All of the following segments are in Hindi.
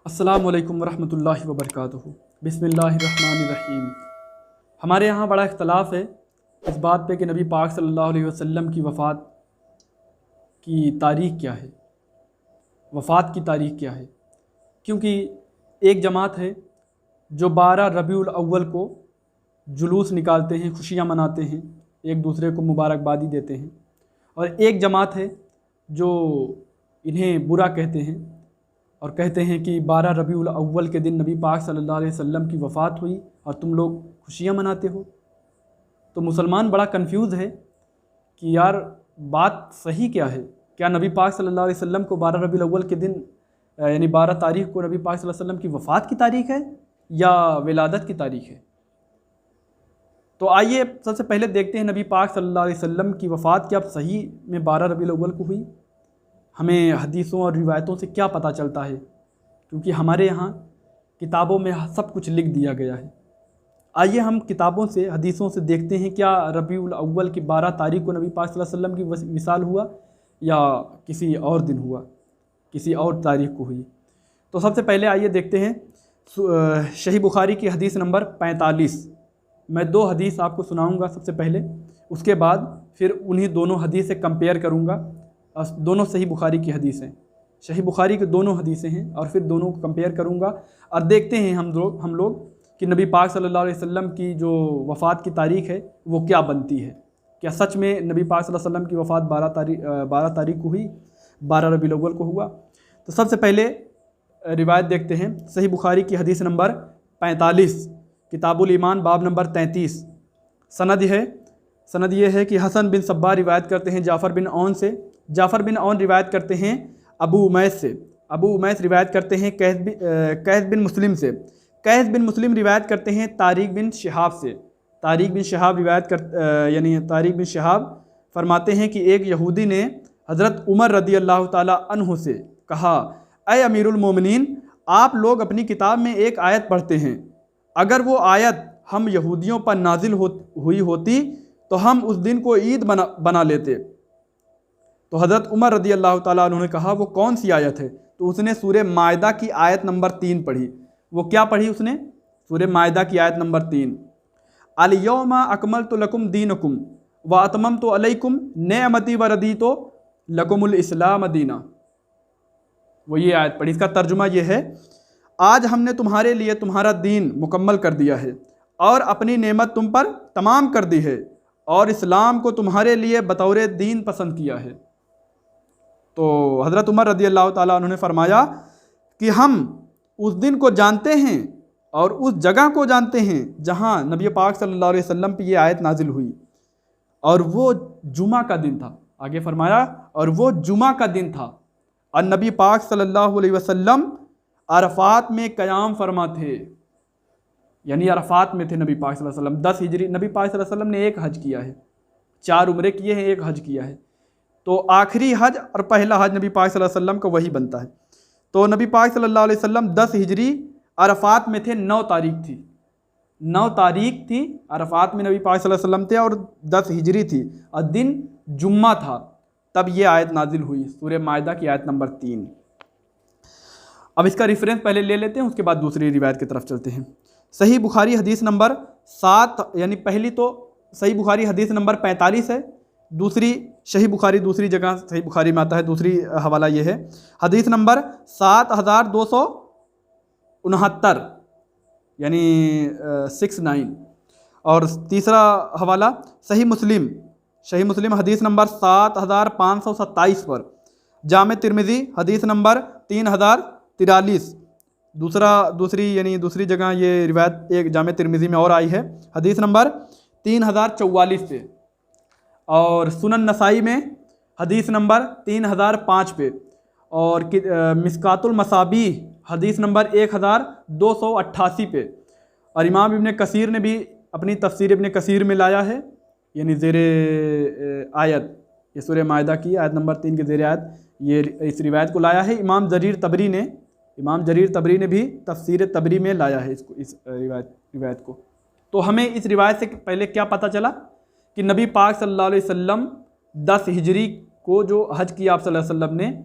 अस्सलामु अलैकुम वरहमतुल्लाहि वबरकातुहू। बिस्मिल्लाहिर्रहमानिर्रहीम। हमारे यहाँ बड़ा इख्तलाफ है इस बात पे कि नबी पाक सल्लल्लाहु अलैहि वसल्लम की वफ़ात की तारीख़ क्या है, वफ़ात की तारीख़ क्या है। क्योंकि एक जमात है जो 12 रबीउल अव्वल को जुलूस निकालते हैं, खुशियाँ मनाते हैं, एक दूसरे को मुबारकबादी देते हैं, और एक जमात है जो इन्हें बुरा कहते हैं और कहते हैं कि 12 रबीउल अव्वल के दिन नबी पाक सल्लल्लाहु अलैहि वसल्लम की वफ़ात हुई और तुम लोग खुशियाँ मनाते हो। तो मुसलमान बड़ा कंफ्यूज है कि यार बात सही क्या है। क्या नबी पाक सल्लल्लाहु अलैहि वसल्लम को 12 रबीउल अव्वल के दिन यानी 12 तारीख़ को नबी पाक सल्लल्लाहु अलैहि वसल्लम की वफ़ात की तारीख़ है या विलादत की तारीख़ है। तो आइए सबसे पहले देखते हैं नबी पाक सल्लल्लाहु अलैहि वसल्लम की वफ़ात क्या सही में 12 रबीउल अव्वल को हुई। हमें हदीसों और रिवायतों से क्या पता चलता है, क्योंकि हमारे यहाँ किताबों में सब कुछ लिख दिया गया है। आइए हम किताबों से, हदीसों से देखते हैं क्या रबीउल अव्वल की 12 तारीख़ को नबी पाक सल्लल्लाहु अलैहि वसल्लम की विसाल हुआ या किसी और दिन हुआ, किसी और तारीख़ को हुई। तो सबसे पहले आइए देखते हैं सही बुखारी की हदीस नंबर 45। मैं 2 हदीस आपको सुनाऊंगा सबसे पहले, उसके बाद फिर उन्हीं दोनों हदीस से कंपेयर करूंगा। दोनों सही बुखारी की हदीस हैं, सही बुखारी के दोनों हदीसें हैं, और फिर दोनों को कंपेयर करूंगा और देखते हैं हम लोग कि नबी पाक सल्लल्लाहु अलैहि वसल्लम की जो वफ़ात की तारीख़ है वो क्या बनती है। क्या सच में नबी पाक सल्लल्लाहु अलैहि वसल्लम की वफ़ात 12 तारीख़ को हुई, 12 रबीउल अव्वल को हुआ। तो सबसे पहले रिवायत देखते हैं सही बुखारी की हदीस नंबर 45, किताबुल ईमान, बाब नंबर 33। सनद ये है कि हसन बिन सब्बार रिवायत करते हैं जाफ़र बिन औन से, जाफ़र बिन औन रिवायत करते हैं अबू उमैस से, अबू उमैस रिवायत करते हैं कैस बिन मुस्लिम से, कैस बिन मुस्लिम रिवायत करते हैं तारिक बिन शिहाब से। तारिक बिन शिहाब तारिक बिन शिहाब फरमाते हैं कि एक यहूदी ने हज़रत उमर रदी अल्लाह ताला अन्हु से कहा, ऐ अमीरुल मोमिनीन, आप लोग अपनी किताब में एक आयत पढ़ते हैं, अगर वो आयत हम यहूदियों पर नाजिल हुई होती तो हम उस दिन को ईद बना लेते। तो हज़रत उमर रदी अल्लाह ताला उन्होंने कहा, वो कौन सी आयत है? तो उसने सूरह मायदा की आयत नंबर 3 पढ़ी। वो क्या पढ़ी उसने? सूरह मायदा की आयत नंबर 3, अल यौमा अकमलतु लकुम दीनकुम व अतममतु अलैकुम नेअमती व रदीतु लकुमुल इस्लाम दीना। वो ये आयत पढ़ी। इसका तर्जुमा ये है, आज हमने तुम्हारे लिए तुम्हारा दीन मुकम्मल कर दिया है और अपनी नेमत तुम पर तमाम कर दी है और इस्लाम को तुम्हारे लिए बतौर दीन पसंद किया है। तो हज़रत उमर रदी अल्लाह ताला उन्होंने फरमाया कि हम उस दिन को जानते हैं और उस जगह को जानते हैं जहाँ नबी पाक सल्लल्लाहु अलैहि वसल्लम पर यह आयत नाजिल हुई, और वो जुमा का दिन था। आगे फरमाया, और वो जुमा का दिन था और नबी पाक सल्लल्लाहु अलैहि वसल्लम अरफात में क़याम फरमा थे, यानी अरफात में थे नबी पाक सल्लल्लाहु अलैहि वसल्लम। 10 हिजरी नबी पाक सल्लल्लाहु अलैहि वसल्लम ने एक हज किया है, 4 उम्रे किए हैं, एक हज किया है। तो आखिरी हज और पहला हज नबी पाक सल्लल्लाहु अलैहि वसल्लम का वही बनता है। तो नबी पाक सल्लल्लाहु अलैहि वसल्लम 10 हिजरी अरफात में थे, 9 तारीख थी, 9 तारीख थी अरफात में नबी पाक सल्लल्लाहु अलैहि वसल्लम थे और 10 हिजरी थी और दिन जुम्मा था, तब ये आयत नाजिल हुई, सूरह मायदा की आयत नंबर 3। अब इसका रेफरेंस पहले ले लेते हैं, उसके बाद दूसरी रिवायत की तरफ चलते हैं। सही बुखारी हदीस नंबर 7, यानी पहली तो सही बुखारी हदीस नंबर 45 है, दूसरी सही बुखारी दूसरी जगह सही बुखारी में आता है, दूसरी हवाला ये है हदीस नंबर 7269, यानी 69, और तीसरा हवाला सही मुस्लिम हदीस नंबर 7527 पर, जामे तिरमिज़ी हदीस नंबर 3043, दूसरी जगह ये रिवायत एक जामे तिरमिज़ी में और आई है, हदीस नंबर 3044 पे, और सुनन नसाई में हदीस नंबर 3005 पे, और मिस्कातुल मसाबी हदीस नंबर 1288 पे। और इमाम इब्न कसीर ने भी अपनी तफसीर इब्न कसीर में लाया है, यानी ज़ेरे आयत, ये सूरह मायदा की आयत नंबर 3 के ज़ेरे आयत ये इस रिवायत को लाया है। इमाम जरीर तबरी ने भी तफसीर तबरी में लाया है इस रिवायत को। तो हमें इस रिवायत से पहले क्या पता चला कि नबी पाक सल्लल्लाहु अलैहि वसल्लम 10 हिजरी को जो हज किया आप सल्लल्लाहु अलैहि वसल्लम ने,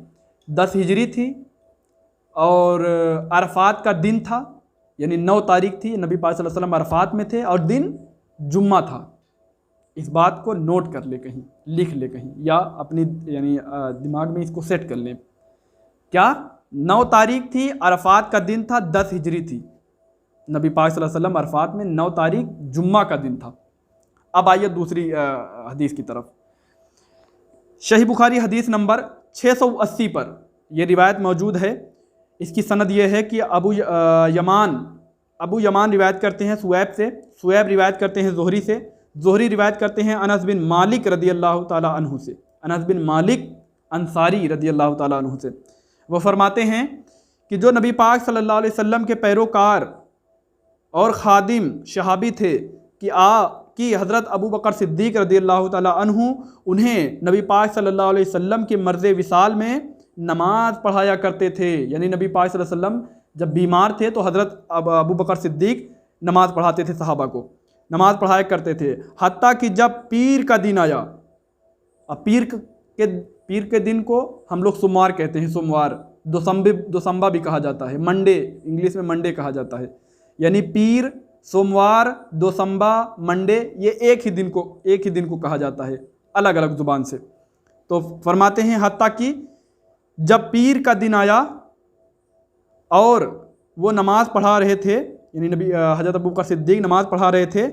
10 हिजरी थी और अरफात का दिन था, यानी 9 तारीख थी, नबी पाक सल्लल्लाहु अलैहि वसल्लम अरफात में थे और दिन जुम्मा था। इस बात को नोट कर ले कहीं, लिख ले कहीं, या अपनी यानी दिमाग में इसको सेट कर लें। क्या 9 तारीख थी, अरफात का दिन था, 10 हिजरी थी। नबी पाक सल्लल्लाहु अलैहि वसल्लम अरफात में 9 तारीख जुम्मा का दिन था। अब आइए दूसरी हदीस की तरफ। सही बुखारी हदीस नंबर 680 पर यह रिवायत मौजूद है। इसकी सनद यह है कि अबू यमान रिवायत करते हैं सुवैब से, सुवैब रिवायत करते हैं ज़ोहरी से, ज़ोहरी रिवायत करते हैं अनस बिन मालिक रदी अल्लाह ताला अन्हु से, अनस बिन मालिक अंसारी रदी अल्लाह ताला अन्हु से। वह फरमाते हैं कि जो नबी पाक सल्लल्लाहु अलैहि वसल्लम के पैरोकार और खादिम शहाबी थे कि हज़रत अबू बकर सिद्दीक़ रदी अल्लाह ताला अन्हु उन्हें नबी पाक सल्लल्लाहु अलैहि वसल्लम के मर्ज़ विसाल में नमाज पढ़ाया करते थे। यानी नबी पाक सल्लल्लाहु अलैहि वसल्लम जब बीमार थे तो हज़रत अबू बकर सिद्दीक़ नमाज़ पढ़ाते थे, सहाबा को नमाज़ पढ़ाया करते थे। हत्ता कि जब पीर का दिन आया, अब पीर के दिन को हम लोग सोमवार कहते हैं, सोमवार दोसंबा भी कहा जाता है, मंडे, इंग्लिश में मंडे कहा जाता है। यानी पीर, सोमवार, दोसंबा, मंडे, ये एक ही दिन को कहा जाता है अलग अलग ज़ुबान से। तो फरमाते हैं हत्ता कि जब पीर का दिन आया और वो नमाज पढ़ा रहे थे, यानी नबी हज़रत अबू बकर सिद्दीक़ नमाज पढ़ा रहे थे,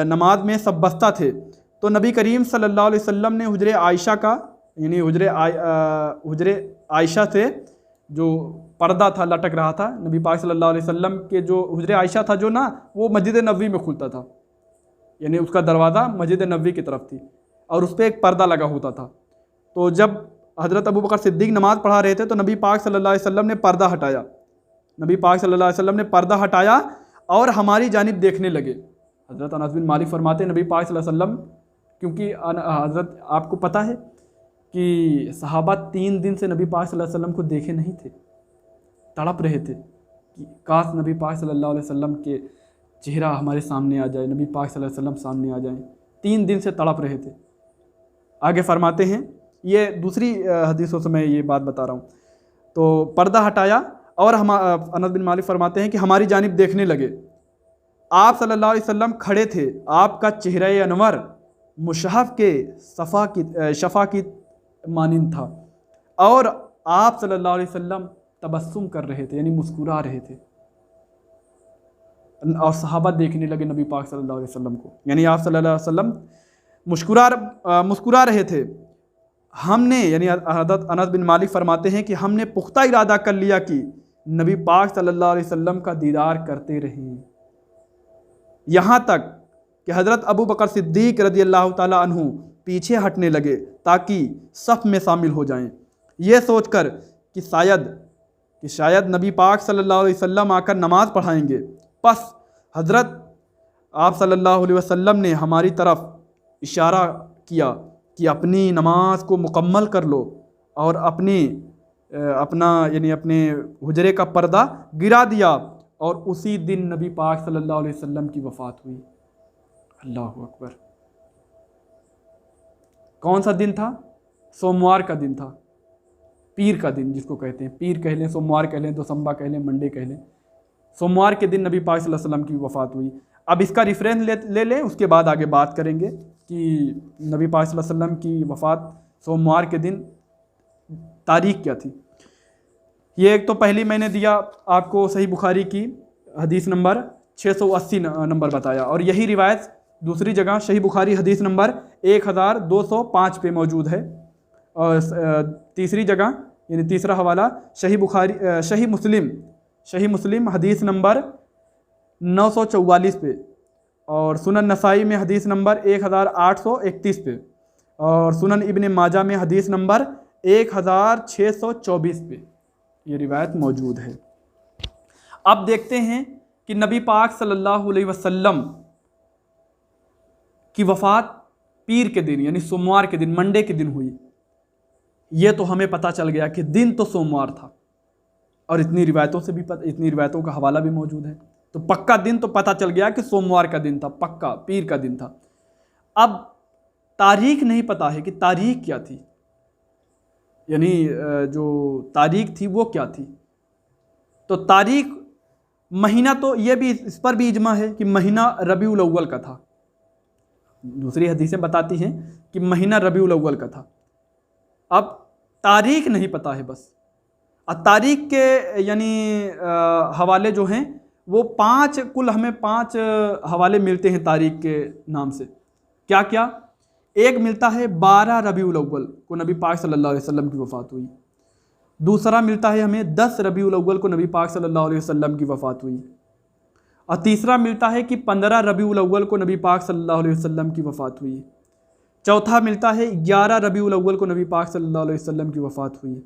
नमाज में सब बस्ता थे, तो नबी करीम सल्लल्लाहु अलैहि वसल्लम ने हुजरे आयशा का, यानी हुजरे आयशा से जो पर्दा था लटक रहा था, नबी पाक सल्लल्लाहु अलैहि वसल्लम के जो हुजरे आयशा था जो ना, वो मस्जिद नबवी में खुलता था, यानी उसका दरवाज़ा मस्जिद नबवी की तरफ थी और उस पर एक पर्दा लगा होता था। तो जब हज़रत अबू बकर सिद्दीक़ नमाज़ पढ़ा रहे थे तो नबी पाक सल्लल्लाहु अलैहि वसल्लम ने पर्दा हटाया, नबी पाक सल्लल्लाहु अलैहि वसल्लम ने पर्दा हटाया और हमारी जानिब देखने लगे। हज़रत अनस बिन मालिक फरमाते हैं नबी पाक सल्लल्लाहु अलैहि वसल्लम, क्योंकि हज़रत आपको पता है कि सहाबा 3 दिन से नबी पाक सल्लल्लाहु अलैहि वसल्लम को देखे नहीं थे, तड़प रहे थे कि काश नबी पाक सल्लल्लाहु अलैहि वसल्लम के चेहरा हमारे सामने आ जाए, नबी पाक सल्लल्लाहु अलैहि वसल्लम सामने आ जाएं। 3 दिन से तड़प रहे थे। आगे फरमाते हैं, ये दूसरी हदीसों से मैं ये बात बता रहा हूँ। तो पर्दा हटाया और हम अनस बिन मालिक फरमाते हैं कि हमारी जानिब देखने लगे। आप सल्लल्लाहु अलैहि वसल्लम खड़े थे, आपका चेहरा अनवर मुशहफ़ के शफ़ा की मानिंद था और आप सल्लल्लाहु अलैहि वसल्लम तबस्सुम कर रहे थे, यानी मुस्कुरा रहे थे, और सहाबा देखने लगे नबी पाक सल्लल्लाहु अलैहि वसल्लम को, यानी आप सल्लल्लाहु अलैहि वसल्लम मुस्कुरा रहे थे। हमने, यानी हज़रत अनस बिन मालिक फरमाते हैं कि हमने पुख्ता इरादा कर लिया कि नबी पाक सल्लल्लाहु अलैहि वसल्लम का दीदार करते रहें, यहाँ तक कि हज़रत अबू बकर सिद्दीक़ रदी अल्लाह ताला अन्हु पीछे हटने लगे ताकि सफ़ में शामिल हो जाएं, ये सोचकर कि शायद नबी पाक सल्लल्लाहु अलैहि वसल्लम आकर नमाज़ पढ़ाएंगे। बस हज़रत आप सल्लल्लाहु अलैहि वसल्लम ने हमारी तरफ इशारा किया कि अपनी नमाज को मुकम्मल कर लो और अपने हुजरे का पर्दा गिरा दिया और उसी दिन नबी पाक सल्लल्लाहु अलैहि वसल्लम की वफ़ात हुई। अल्लाह अकबर। कौन सा दिन था? सोमवार का दिन था, पीर का दिन जिसको कहते हैं, पीर कह लें, सोमवार कह लें, दोसंबा कह लें, मंडे कह लें, सोमवार के दिन नबी पाक सल्लल्लाहु अलैहि वसल्लम की वफ़ात हुई। अब इसका रेफरेंस ले लें, उसके बाद आगे बात करेंगे कि नबी पाक सल्लल्लाहु अलैहि वसल्लम की वफ़ात सोमवार के दिन तारीख़ क्या थी। ये एक तो पहली मैंने दिया आपको सही बुखारी की हदीस नंबर 680 नंबर बताया, और यही रिवायत दूसरी जगह सही बुखारी हदीस नंबर 1205 पे मौजूद है, और तीसरी जगह यानी तीसरा हवाला सही मुस्लिम हदीस नंबर 944 पे, और सुनन नसाई में हदीस नंबर 1831 पे, और सुनन इब्न माजा में हदीस नंबर 1624 पे ये रिवायत मौजूद है। अब देखते हैं कि नबी पाक सल्लल्लाहु अलैहि वसल्लम की वफ़ात पीर के दिन यानी सोमवार के दिन, मंडे के दिन हुई। ये तो हमें पता चल गया कि दिन तो सोमवार था, और इतनी रिवायतों का हवाला भी मौजूद है, तो पक्का दिन तो पता चल गया कि सोमवार का दिन था, पक्का पीर का दिन था। अब तारीख नहीं पता है कि तारीख क्या थी, यानी जो तारीख थी वो क्या थी। तो तारीख, महीना, तो ये भी इस पर भी इजमा है कि महीना रबीउल अव्वल का था। दूसरी हदीसें बताती हैं कि महीना रबीउल अव्वल का था। अब तारीख नहीं पता है बस। और तारीख के यानी हवाले जो हैं वो कुल हमें 5 हवाले मिलते हैं तारीख के नाम से। क्या क्या? एक मिलता है 12 रबीउल अव्वल को नबी पाक सल्लल्लाहु अलैहि वसल्लम की वफ़ात हुई। दूसरा मिलता है हमें 10 रबीउल अव्वल को नबी पाक सल्लल्लाहु अलैहि वसल्लम की वफ़ात हुई। और तीसरा मिलता है कि 15 रबीउल अव्वल को नबी पाक सल्लल्लाहु अलैहि वसल्लम की वफ़ात हुई। चौथा मिलता है 11 रबीउल अव्वल को नबी पाक सल्लल्लाहु अलैहि वसल्लम की वफ़ात हुई।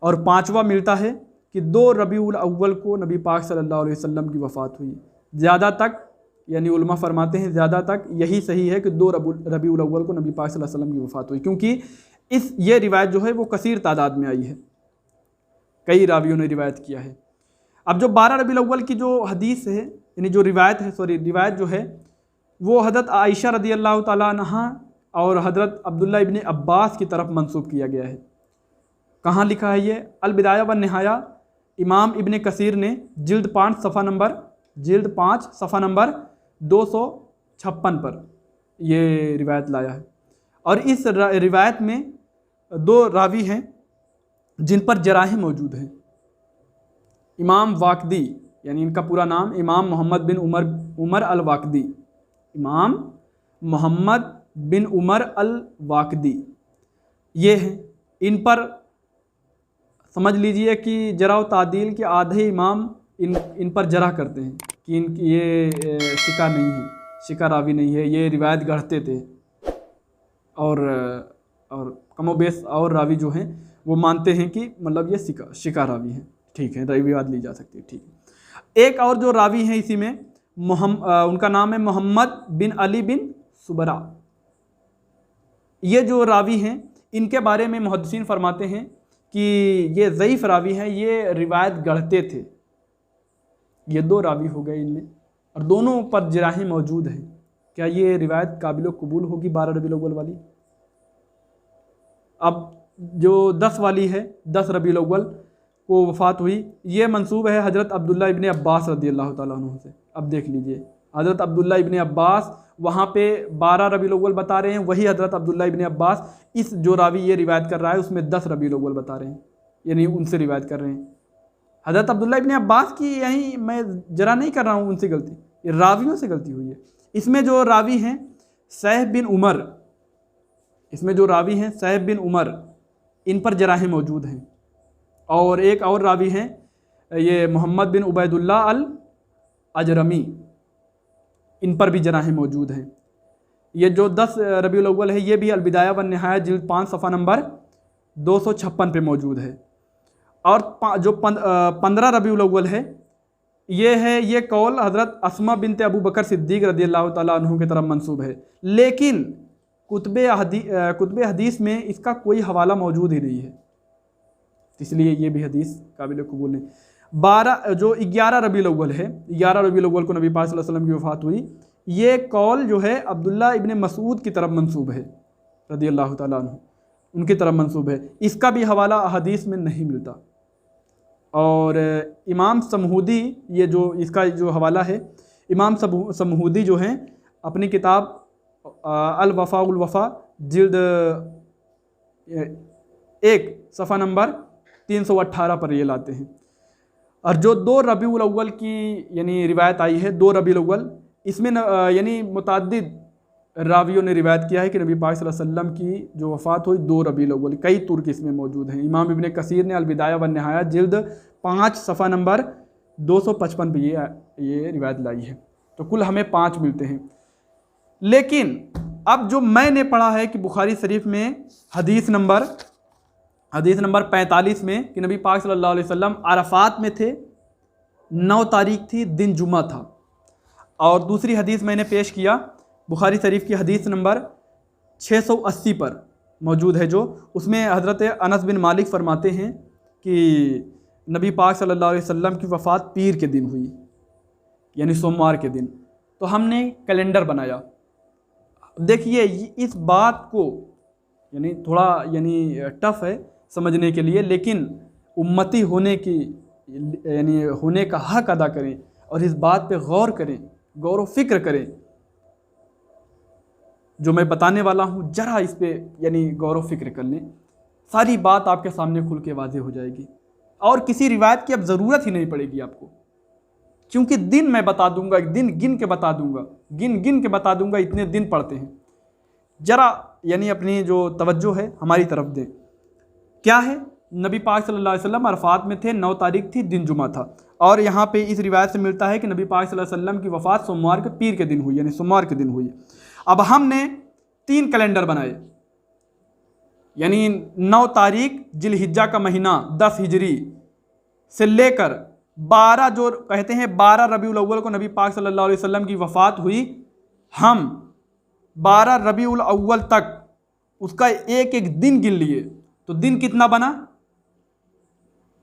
और पांचवा मिलता है कि 2 रबीउल अव्वल को नबी पाक सल्लल्लाहु अलैहि वसल्लम की वफ़ात हुई। ज़्यादा तक यानी उलमा फरमाते हैं ज़्यादा तक यही सही है कि 2 रबीउल अव्वल को नबी पाक सल्लल्लाहु अलैहि वसल्लम की वफ़ात हुई, क्योंकि ये रिवायत जो है वो कसीर तादाद में आई है, कई रावियों ने रिवायत किया है। अब जो 12 रबीउल अव्वल की जो हदीस है यानी जो रिवायत जो है वो हज़रत आयशा रदी अल्लाह ताला अन्हा और हज़रत अब्दुल्ला इब्न अब्बास की तरफ मंसूब किया गया है। कहाँ लिखा है ये? अल बिदाया व निहाया, इमाम इब्न कसीर ने जिल्द 5 सफ़ा नंबर 256 पर ये रिवायत लाया है। और इस रिवायत में 2 रावी हैं जिन पर जराह मौजूद हैं। इमाम वाकदी, यानी इनका पूरा नाम इमाम मोहम्मद बिन उमर अल वाकदी, इमाम मोहम्मद बिन उमर अल वाकदी ये हैं। इन पर समझ लीजिए कि जरा तादील के आधे इमाम इन पर जरा करते हैं कि ये शिका नहीं है, शिका रावी नहीं है, ये रिवायत गढ़ते थे। और कमोबेश और रावी जो हैं वो मानते हैं कि मतलब ये शिका रावी हैं। ठीक है, रिवायत ली जा सकती है। ठीक है। एक और जो रावी हैं इसी में उनका नाम है मोहम्मद बिन अली बिन सुबरा। ये जो रावी हैं इनके बारे में मुहद्दिसीन फरमाते हैं कि ये ज़ईफ़ रावी हैं, ये रिवायत गढ़ते थे। ये 2 रावी हो गए इनमें, और दोनों पर जराहें मौजूद हैं। क्या ये रिवायत काबिल कबूल होगी 12 रबीउल अव्वल वाली? अब जो 10 वाली है, 10 रबीउल अव्वल को वफ़ात हुई, ये मंसूब है हज़रत अब्दुल्ला इब्न अब्बास रदी अल्लाह ताला अन्हु से। अब देख लीजिए, हज़रत अब्दुल्ला इब्न अब्बास वहाँ पे 12 रबीउल अव्वल बता रहे हैं, वही हज़रत अब्दुल्ला इब्न अब्बास इस जो रावी ये रिवायत कर रहा है उसमें 10 रबीउल अव्वल बता रहे हैं, यानी उनसे रिवायत कर रहे हैं। हज़रत अब्दुल्ला इब्न अब्बास की यहीं मैं जरा नहीं कर रहा हूँ उनसे गलती, ये रावियों से गलती हुई है। इसमें जो रावी हैं सहब बिन उमर, इसमें जो रावी हैं सहब बिन उमर, इन पर जराहें मौजूद हैं। और एक और रावी हैं ये मोहम्मद बिन उबैदुल्ला अल अजरमी, इन पर भी जराहें मौजूद हैं। ये जो 10 रबीउल अव्वल है ये भी अल बिदाया व निहाया जिल्द 5 सफ़ा नंबर 256 पे मौजूद है। और जो 15 रबीउल अव्वल है ये कौल हज़रत अस्मा बिनते अबू बकर सिद्दीक़ रदी अल्लाह ताला अन्हु की तरफ मंसूब है, लेकिन कुतुब हदीस में इसका कोई हवाला मौजूद ही नहीं है, इसलिए ये भी हदीस काबिल कबूल नहीं। जो 11 रबीउल अव्वल है, 11 रबीउल अव्वल को नबी पाक सल्लल्लाहु अलैहि वसल्लम की वफ़ात हुई। ये कौल जो है अब्दुल्ला इब्न मसूद की तरफ मंसूब है रदी अल्लाह ताला अन्हु, उनकी तरफ मंसूब है। इसका भी हवाला हदीस में नहीं मिलता। और इमाम समहूदी, ये जो इसका जो हवाला है, इमाम समहूदी जो हैं अपनी किताब अल वफ़ा उल वफ़ा जिल्द 1 सफ़ा नंबर 318 पर ये लाते हैं। और जो 2 रबीउल अव्वल की यानी रिवायत आई है, 2 रबीउल अव्वल, इसमें यानी मुतअद्दिद रावियों ने रिवायत किया है कि नबी पाक सल्लल्लाहु अलैहि वसल्लम की जो वफ़ात हुई 2 रबीउल अव्वल, कई तुर्क इसमें मौजूद हैं। इमाम इब्न कसीर ने अल बिदाया व निहाया जिल्द 5 सफ़ा नंबर 255 पे ये रिवायत लाई है। तो कुल हमें 5 मिलते हैं। लेकिन अब जो मैंने पढ़ा है कि बुखारी शरीफ में हदीस नंबर 45 में कि नबी पाक सल्लल्लाहु अलैहि वसल्लम अरफात में थे, 9 तारीख थी, दिन जुमा था। और दूसरी हदीस मैंने पेश किया बुखारी शरीफ की हदीस नंबर 680 पर मौजूद है, जो उसमें हज़रत अनस बिन मालिक फरमाते हैं कि नबी पाक सल्लल्लाहु अलैहि वसल्लम की वफ़ात पीर के दिन हुई, यानी सोमवार के दिन। तो हमने कैलेंडर बनाया। देखिए इस बात को थोड़ा टफ़ है समझने के लिए, लेकिन उम्मती होने की यानी होने का हक अदा करें और इस बात पे गौर करें, गौर व फिक्र करें। जो मैं बताने वाला हूँ जरा इस पे यानी गौर व फिक्र कर लें, सारी बात आपके सामने खुल के वाज़ेह हो जाएगी और किसी रिवायत की अब ज़रूरत ही नहीं पड़ेगी आपको, क्योंकि दिन मैं बता दूंगा, एक दिन गिन के बता दूंगा, गिन के बता दूंगा इतने दिन पड़ते हैं। जरा यानी अपनी जो तवज्जो है हमारी तरफ दें। क्या है, नबी पाक सल्लल्लाहु अलैहि वसल्लम अरफात में थे, 9 तारीख थी, दिन जुमा था। और यहाँ पे इस रिवायत से मिलता है कि नबी पाक सल्लल्लाहु अलैहि वसल्लम की वफ़ात सोमवार के पीर के दिन हुई, यानी सोमवार के दिन हुई। अब हमने 3 कैलेंडर बनाए, यानी 9 तारीख जिलहिज्जा का महीना 10 हिजरी से लेकर 12 जो कहते हैं 12 रबीउल अव्वल को नबी पाक सल्लल्लाहु अलैहि वसल्लम की वफ़ात हुई। हम 12 रबीउल अव्वल तक उसका एक एक दिन गिन लिए, तो दिन कितना बना,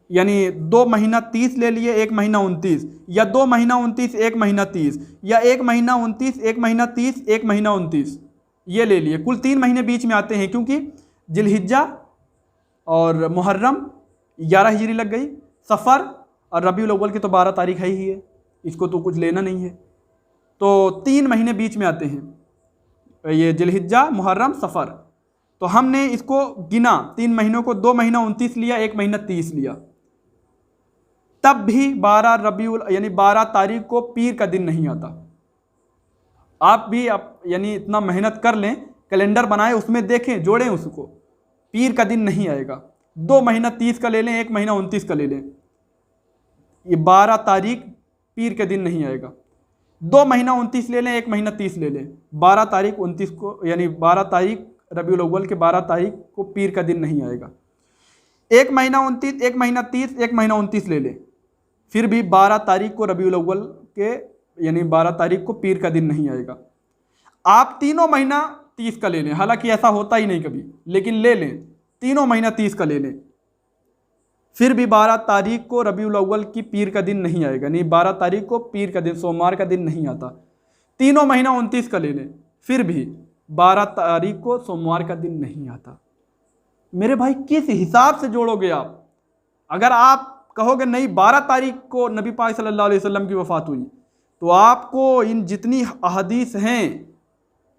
यानी 2 महीना 30 ले लिए, 1 महीना 29, या 2 महीना 29 1 महीना 30, या 1 महीना 29 1 महीना 30 1 महीना 29, ये ले लिए। कुल 3 महीने बीच में आते हैं, क्योंकि जिलहिज्जा और मुहर्रम 11 हिजरी लग गई, सफ़र और रबीउल अव्वल की तो 12 तारीख है ही है, इसको तो कुछ लेना नहीं है। तो 3 महीने बीच में आते हैं, ये जिलहिज्जा मुहर्रम सफ़र। तो हमने इसको गिना 3 महीनों को, 2 महीना 29 लिया, 1 महीना 30 लिया, तब भी 12 रबीउल यानी 12 तारीख को पीर का दिन नहीं आता। आप भी यानी इतना मेहनत कर लें, कैलेंडर बनाएं, उसमें देखें, जोड़ें उसको, पीर का दिन नहीं आएगा। 2 महीना 30 का ले लें, 1 महीना 29 का ले लें, ये 12 तारीख पीर के दिन नहीं आएगा। 2 महीना 29 ले लें, 1 महीना 30 ले लें, 12 तारीख 29 को यानी 12 तारीख रबीउल अव्वल के 12 तारीख को पीर का दिन नहीं आएगा। 1 महीना 29, 1 महीना 30, 1 महीना 29 ले लें, फिर भी 12 तारीख को रबीउल अव्वल के यानी 12 तारीख को पीर का दिन नहीं आएगा। आप तीनों महीना 30 का ले लें, हालांकि ऐसा होता ही नहीं कभी, लेकिन ले लें, तीनों महीना 30 का ले लें, फिर भी 12 तारीख को रबीउल अव्वल की पीर का दिन नहीं आएगा, नहीं 12 तारीख को पीर का दिन सोमवार का दिन नहीं आता। तीनों महीना 29 का ले लें, फिर भी 12 तारीख को सोमवार का दिन नहीं आता। मेरे भाई किस हिसाब से जोड़ोगे आप? अगर आप कहोगे नहीं 12 तारीख को नबी पाक सल्लल्लाहु अलैहि वसल्लम की वफ़ात हुई, तो आपको इन जितनी अहदीस हैं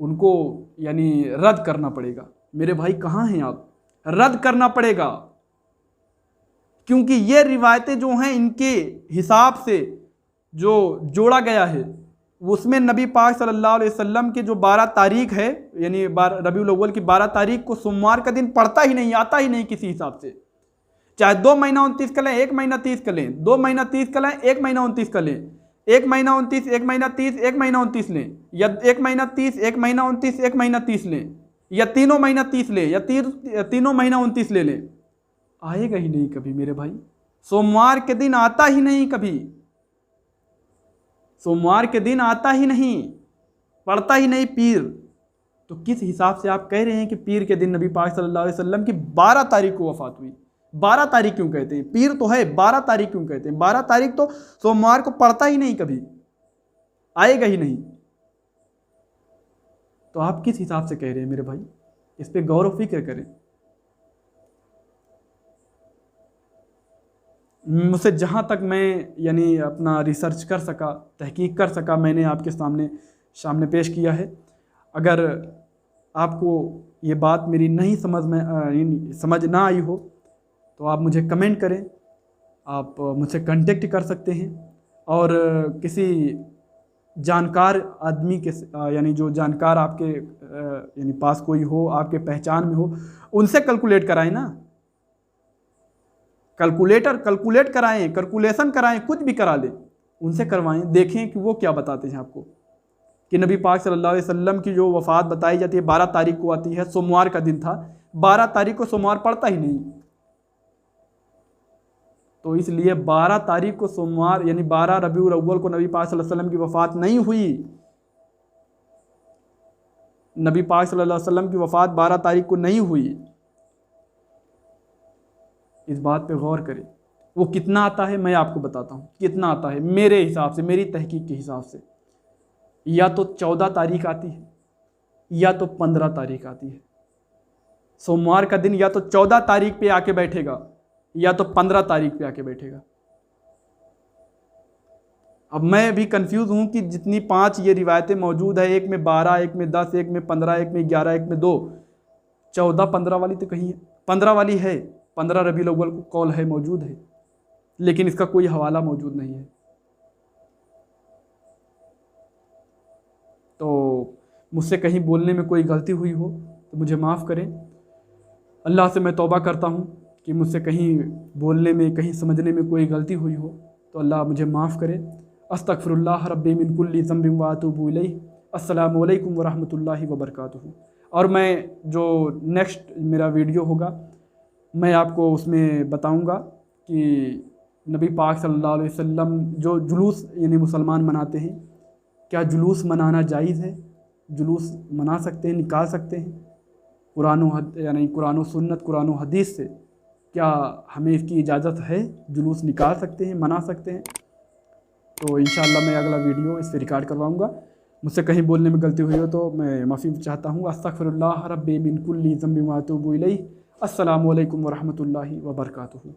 उनको यानी रद्द करना पड़ेगा। मेरे भाई कहाँ हैं आप? रद्द करना पड़ेगा, क्योंकि ये रिवायतें जो हैं इनके हिसाब से जो जोड़ा गया है उसमें नबी पाक सल्लल्लाहु अलैहि वसल्लम की जो 12 तारीख है, यानी रबीउल अव्वल की 12 तारीख को सोमवार का दिन पड़ता ही नहीं, आता ही नहीं किसी हिसाब से। चाहे 2 महीना 29 का लें, 1 महीना 30 का लें, 2 महीना 30 का लें, 1 महीना 29 का लें, 1 महीना 29 1 महीना 30 1 महीना 29 लें, या 1 महीना 30 1 महीना 29 1 महीना 30 लें, या तीनों महीना 30 लें, या तीनों महीना 29 ले लें, आएगा ही नहीं कभी मेरे भाई। सोमवार के दिन आता ही नहीं कभी, सोमवार के दिन आता ही नहीं, पड़ता ही नहीं पीर। तो किस हिसाब से आप कह रहे हैं कि पीर के दिन नबी पाक सल्लल्लाहु अलैहि वसल्लम की 12 तारीख को वफात हुई? 12 तारीख क्यों कहते हैं? पीर तो है, 12 तारीख क्यों कहते हैं? 12 तारीख तो सोमवार को पड़ता ही नहीं कभी, आएगा ही नहीं। तो आप किस हिसाब से कह रहे हैं मेरे भाई? इस पे गौर व फिक्र करें। मुझसे जहाँ तक मैं यानी अपना रिसर्च कर सका, तहकीक कर सका, मैंने आपके सामने पेश किया है। अगर आपको ये बात मेरी नहीं समझ ना आई हो तो आप मुझे कमेंट करें, आप मुझसे कांटेक्ट कर सकते हैं, और किसी जानकार आदमी के यानी जो जानकार आपके यानी पास कोई हो, आपके पहचान में हो, उनसे कैलकुलेट कराएं ना, कैलकुलेट कराएं, कैलकुलेशन कराएं, कुछ भी करा लें, उनसे करवाएं, देखें कि वो क्या बताते हैं आपको कि नबी पाक सल्लल्लाहु अलैहि वसल्लम की जो वफ़ात बताई जाती है 12 तारीख को आती है, सोमवार का दिन था, 12 तारीख को सोमवार पड़ता ही नहीं। तो इसलिए 12 तारीख को सोमवार यानी 12 रबीउल अव्वल को नबी पाक सल्लल्लाहु अलैहि वसल्लम की वफ़ात नहीं हुई। नबी पाक सल्लल्लाहु अलैहि वसल्लम की वफ़ात 12 तारीख को नहीं हुई। इस बात पे गौर करें। वो कितना आता है मैं आपको बताता हूँ, कितना आता है मेरे हिसाब से, मेरी तहकीक के हिसाब से। या तो 14 तारीख आती है या तो 15 तारीख आती है। सोमवार का दिन या तो 14 तारीख पे आके बैठेगा या तो 15 तारीख पे आके बैठेगा। अब मैं भी कंफ्यूज हूँ कि जितनी 5 ये रिवायतें मौजूद है, एक में 12, एक में 10, एक में 15, एक में 11, एक में 2, 14, 15 वाली तो कहीं है, 15 वाली है, 15 रबीउल अव्वल को कौल है, मौजूद है, लेकिन इसका कोई हवाला मौजूद नहीं है। तो मुझसे कहीं बोलने में कोई गलती हुई हो तो मुझे माफ़ करें। अल्लाह से मैं तौबा करता हूँ कि मुझसे कहीं बोलने में, कहीं समझने में कोई गलती हुई हो तो अल्लाह मुझे माफ़ करे। अस्तगफिरुल्लाह रब्बी मिन कुल्ली ज़ंबिन व अतूबु इलैहि। अस्सलामु अलैकुम व रहमतुल्लाहि व बरकातुहू। और मैं जो नेक्स्ट मेरा वीडियो होगा मैं आपको उसमें बताऊंगा कि नबी पाक सल्लल्लाहु अलैहि वसल्लम जो जुलूस यानी मुसलमान मनाते हैं, क्या जुलूस मनाना जायज़ है? जुलूस मना सकते हैं, निकाल सकते हैं? यानी कुरान व सुन्नत, कुरान व हदीस से क्या हमें इसकी इजाज़त है? जुलूस निकाल सकते हैं, मना सकते हैं? तो इंशाअल्लाह मैं अगला वीडियो इस पर रिकॉर्ड करवाऊँगा। मुझसे कहीं बोलने में गलती हुई हो तो मैं माफ़ी चाहता हूँ। अस्तगफिरुल्लाह रब्बी मिन कुल्ली ज़ंबिन व अतूबु इलैहि। अस्सलामु अलैकुम व रहमतुल्लाहि व बरकातुहू।